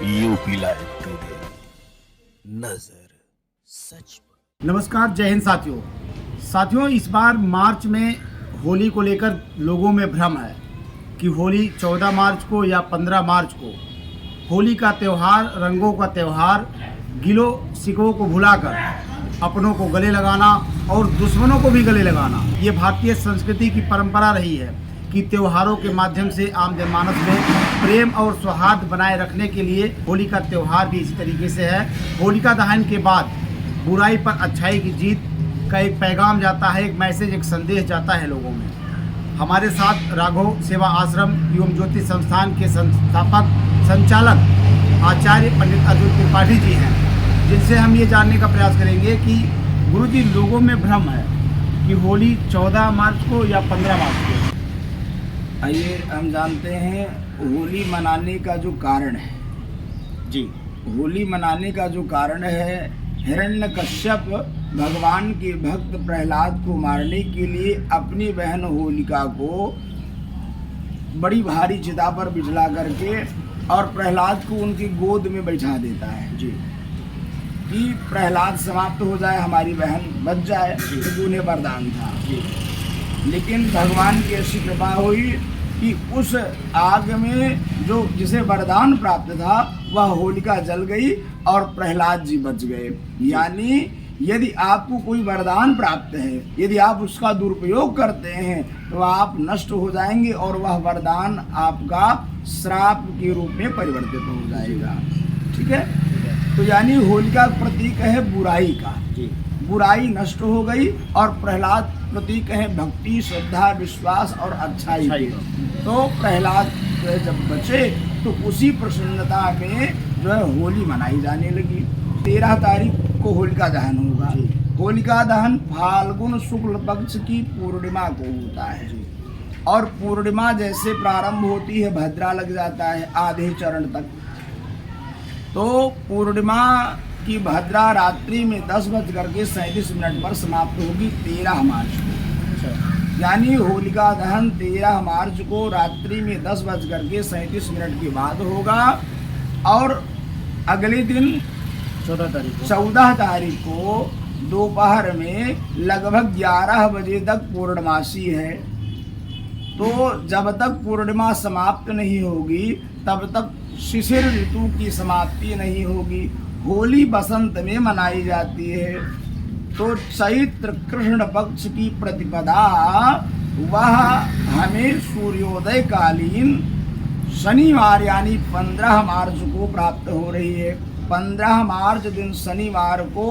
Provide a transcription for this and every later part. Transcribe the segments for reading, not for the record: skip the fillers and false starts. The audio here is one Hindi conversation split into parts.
यूपी लाइव टुडे, नजर सच पर। नमस्कार, जय हिंद साथियों, इस बार मार्च में होली को लेकर लोगों में भ्रम है कि होली 14 मार्च को या 15 मार्च को। होली का त्यौहार, रंगों का त्यौहार, गिलो शिकवों को भुलाकर अपनों को गले लगाना और दुश्मनों को भी गले लगाना, ये भारतीय संस्कृति की परंपरा रही है कि त्योहारों के माध्यम से आम जनमानस में प्रेम और सौहार्द बनाए रखने के लिए होली का त्यौहार भी इसी तरीके से है। होलिका दहन के बाद बुराई पर अच्छाई की जीत का एक पैगाम जाता है, एक मैसेज, एक संदेश जाता है लोगों में। हमारे साथ राघव सेवा आश्रम एवं ज्योति संस्थान के संस्थापक संचालक आचार्य पंडित अर्जुन त्रिपाठी जी हैं, जिनसे हम ये जानने का प्रयास करेंगे कि गुरुजी, लोगों में भ्रम है कि होली 14 मार्च को या 15 मार्च को। आइए हम जानते हैं होली मनाने का जो कारण है जी। होली मनाने का जो कारण है, हिरण्यकश्यप भगवान के भक्त प्रहलाद को मारने के लिए अपनी बहन होलिका को बड़ी भारी चिता पर बिठला करके और प्रहलाद को उनकी गोद में बैठा देता है जी कि प्रहलाद समाप्त हो जाए, हमारी बहन बच जाए, तो उन्हें वरदान था। लेकिन भगवान की ऐसी कृपा हुई कि उस आग में जो जिसे वरदान प्राप्त था वह होलिका जल गई और प्रहलाद जी बच गए। यानी यदि आपको कोई वरदान प्राप्त है, यदि आप उसका दुरुपयोग करते हैं तो आप नष्ट हो जाएंगे और वह वरदान आपका श्राप के रूप में परिवर्तित हो जाएगा। ठीक है, तो यानी होलिका प्रतीक है बुराई का, बुराई नष्ट हो गई और प्रहलाद प्रतीक है भक्ति, श्रद्धा, विश्वास और अच्छाई की। तो प्रहलाद जब बचे तो उसी प्रसन्नता में जो है होली मनाई जाने लगी। 13 तारीख को होलिका दहन होगा। होलिका दहन फाल्गुन शुक्ल पक्ष की पूर्णिमा को होता है और पूर्णिमा जैसे प्रारंभ होती है भद्रा लग जाता है आधे चरण तक। तो पूर्णिमा की भद्रा रात्रि में 10:37 पर समाप्त होगी 13 मार्च को। यानी होलिका दहन 13 मार्च को रात्रि में 10:37 के बाद होगा और अगले दिन 14 तारीख को दोपहर में लगभग 11 बजे तक पूर्णमासी है। तो जब तक पूर्णिमा समाप्त नहीं होगी तब तक शिशिर ऋतु की समाप्ति नहीं होगी। होली बसंत में मनाई जाती है। तो चैत्र कृष्ण पक्ष की प्रतिपदा वह हमें सूर्योदय कालीन शनिवार यानी 15 मार्च को प्राप्त हो रही है। 15 मार्च दिन शनिवार को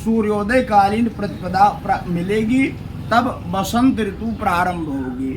सूर्योदय कालीन प्रतिपदा मिलेगी, तब बसंत ऋतु प्रारंभ होगी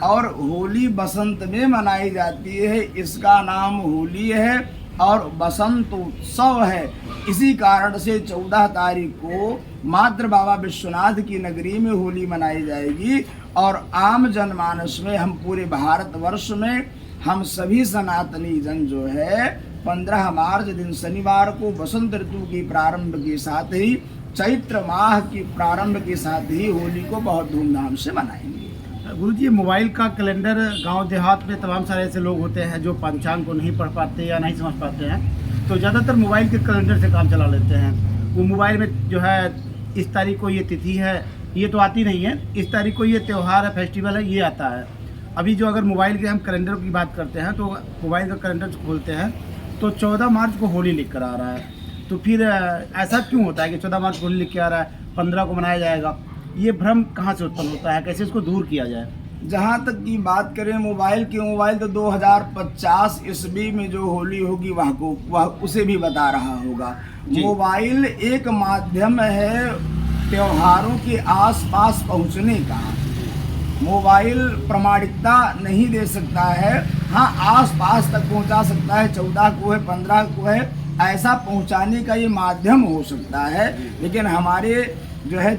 और होली बसंत में मनाई जाती है। इसका नाम होली है और बसंत उत्सव है। इसी कारण से 14 तारीख को मात्र बाबा विश्वनाथ की नगरी में होली मनाई जाएगी और आम जनमानस में, हम पूरे भारतवर्ष में, हम सभी सनातनी जन जो है 15 मार्च दिन शनिवार को बसंत ऋतु की प्रारंभ के साथ ही, चैत्र माह की प्रारंभ के साथ ही होली को बहुत धूमधाम से मनाएंगे। गुरुजी, मोबाइल का कैलेंडर गांव देहात में तमाम सारे ऐसे लोग होते हैं जो पंचांग को नहीं पढ़ पाते या नहीं समझ पाते हैं, तो ज़्यादातर मोबाइल के कैलेंडर से काम चला लेते हैं। वो मोबाइल में जो है इस तारीख को ये तिथि है, ये तो आती नहीं है, इस तारीख को ये त्यौहार है, फेस्टिवल है, ये आता है। अभी जो अगर मोबाइल के हम कैलेंडर की बात करते हैं तो मोबाइल का कैलेंडर खोलते हैं तो 14 मार्च को होली लिख कर आ रहा है। तो फिर ऐसा क्यों होता है कि 14 मार्च को होली लिख के आ रहा है, 15 को मनाया जाएगा? ये भ्रम कहाँ से उत्पन्न होता है, कैसे इसको दूर किया जाए? जहाँ तक की बात करें मोबाइल तो 2050 ईस्वी में जो होली होगी वह उसे भी बता रहा होगा। मोबाइल एक माध्यम है त्योहारों के आसपास पहुँचने का। मोबाइल प्रामाणिकता नहीं दे सकता है, हाँ आसपास तक पहुँचा सकता है, 14 को है, 15 को है, ऐसा पहुँचाने का ये माध्यम हो सकता है। लेकिन हमारे जो है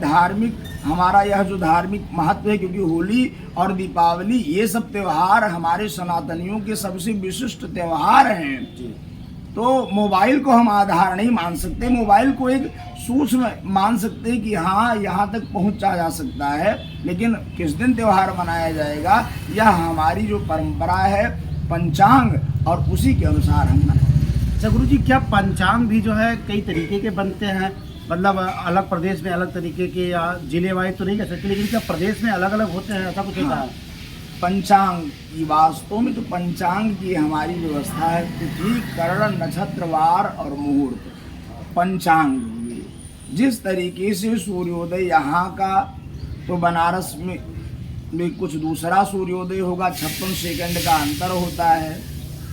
हमारा यह जो धार्मिक महत्व है, क्योंकि होली और दीपावली ये सब त्यौहार हमारे सनातनियों के सबसे विशिष्ट त्यौहार हैं। तो मोबाइल को हम आधार नहीं मान सकते, मोबाइल को एक सूक्ष्म मान सकते हैं कि हाँ यहाँ तक पहुँचा जा सकता है, लेकिन किस दिन त्यौहार मनाया जाएगा यह हमारी जो परंपरा है, पंचांग और उसी के अनुसार हम मनाएं। अच्छा गुरु जी, क्या पंचांग भी जो है कई तरीके के बनते हैं? मतलब अलग प्रदेश में अलग तरीके के, या जिले वाइज तो नहीं कह सकते, लेकिन क्या प्रदेश में अलग अलग होते हैं, ऐसा कुछ होता है? पंचांग की वास्तव में तो पंचांग की हमारी व्यवस्था है तिथि, करण, नक्षत्रवार और मुहूर्त पंचांग हुए। जिस तरीके से सूर्योदय यहाँ का तो बनारस में कुछ दूसरा सूर्योदय होगा, 56 सेकंड का अंतर होता है।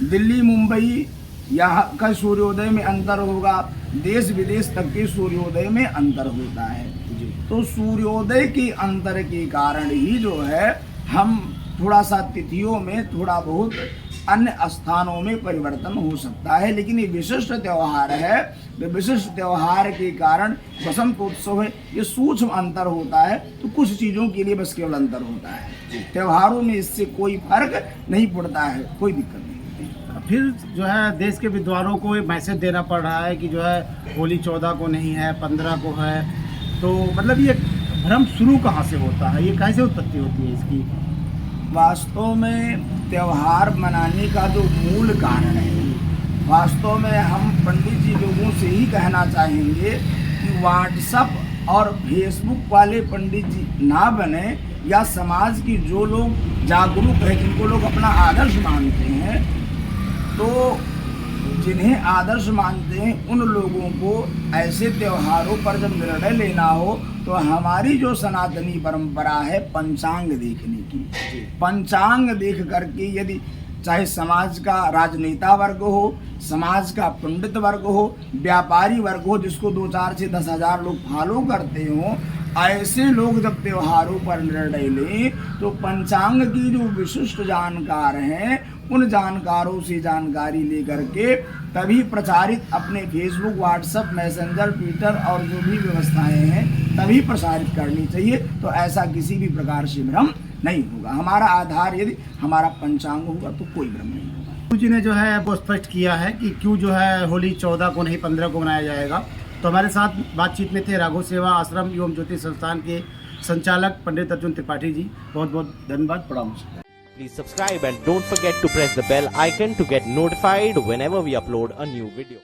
दिल्ली मुंबई यहाँ का सूर्योदय में अंतर होगा, देश विदेश तक के सूर्योदय में अंतर होता है। तो सूर्योदय के अंतर के कारण ही जो है हम थोड़ा सा तिथियों में थोड़ा बहुत अन्य स्थानों में परिवर्तन हो सकता है, लेकिन ये विशिष्ट त्यौहार है। विशिष्ट त्यौहार के कारण बसंतोत्सव है, ये सूक्ष्म अंतर होता है, तो कुछ चीज़ों के लिए बस केवल अंतर होता है। त्योहारों में इससे कोई फर्क नहीं पड़ता है, कोई दिक्कत नहीं। फिर जो है देश के विद्वानों को एक मैसेज देना पड़ रहा है कि जो है होली 14 को नहीं है, 15 को है, तो मतलब ये भ्रम शुरू कहाँ से होता है, ये कैसे उत्पत्ति होती है इसकी? वास्तव में त्यौहार मनाने का जो मूल कारण है, वास्तव में हम पंडित जी लोगों से ही कहना चाहेंगे कि व्हाट्सएप और फेसबुक वाले पंडित जी ना बने, या समाज की जो लोग जागरूक हैं, जिनको लोग अपना आदर्श मानते हैं, तो जिन्हें आदर्श मानते हैं उन लोगों को ऐसे त्योहारों पर जब निर्णय लेना हो तो हमारी जो सनातनी परंपरा है पंचांग देखने की, पंचांग देख करके यदि चाहे समाज का राजनेता वर्ग हो, समाज का पंडित वर्ग हो, व्यापारी वर्ग हो, जिसको 2-4 से 10,000 लोग फॉलो करते हो, ऐसे लोग जब त्योहारों पर निर्णय लें तो पंचांग की जो विशिष्ट जानकार हैं उन जानकारों से जानकारी लेकर के तभी प्रचारित अपने फेसबुक, व्हाट्सएप, मैसेंजर, ट्विटर और जो भी व्यवस्थाएं हैं तभी प्रसारित करनी चाहिए। तो ऐसा किसी भी प्रकार से भ्रम नहीं होगा। हमारा आधार यदि हमारा पंचांग होगा तो कोई भ्रम नहीं होगा। गुरु जी ने जो है वो स्पष्ट किया है कि क्यों जो है होली 14 को नहीं 15 को मनाया जाएगा। तो हमारे साथ बातचीत में थे राघव सेवा आश्रम एवं ज्योतिष संस्थान के संचालक पंडित अर्जुन त्रिपाठी जी। बहुत बहुत धन्यवाद, प्रणाम। Please subscribe and don't forget to press the bell icon to get notified whenever we upload a new video.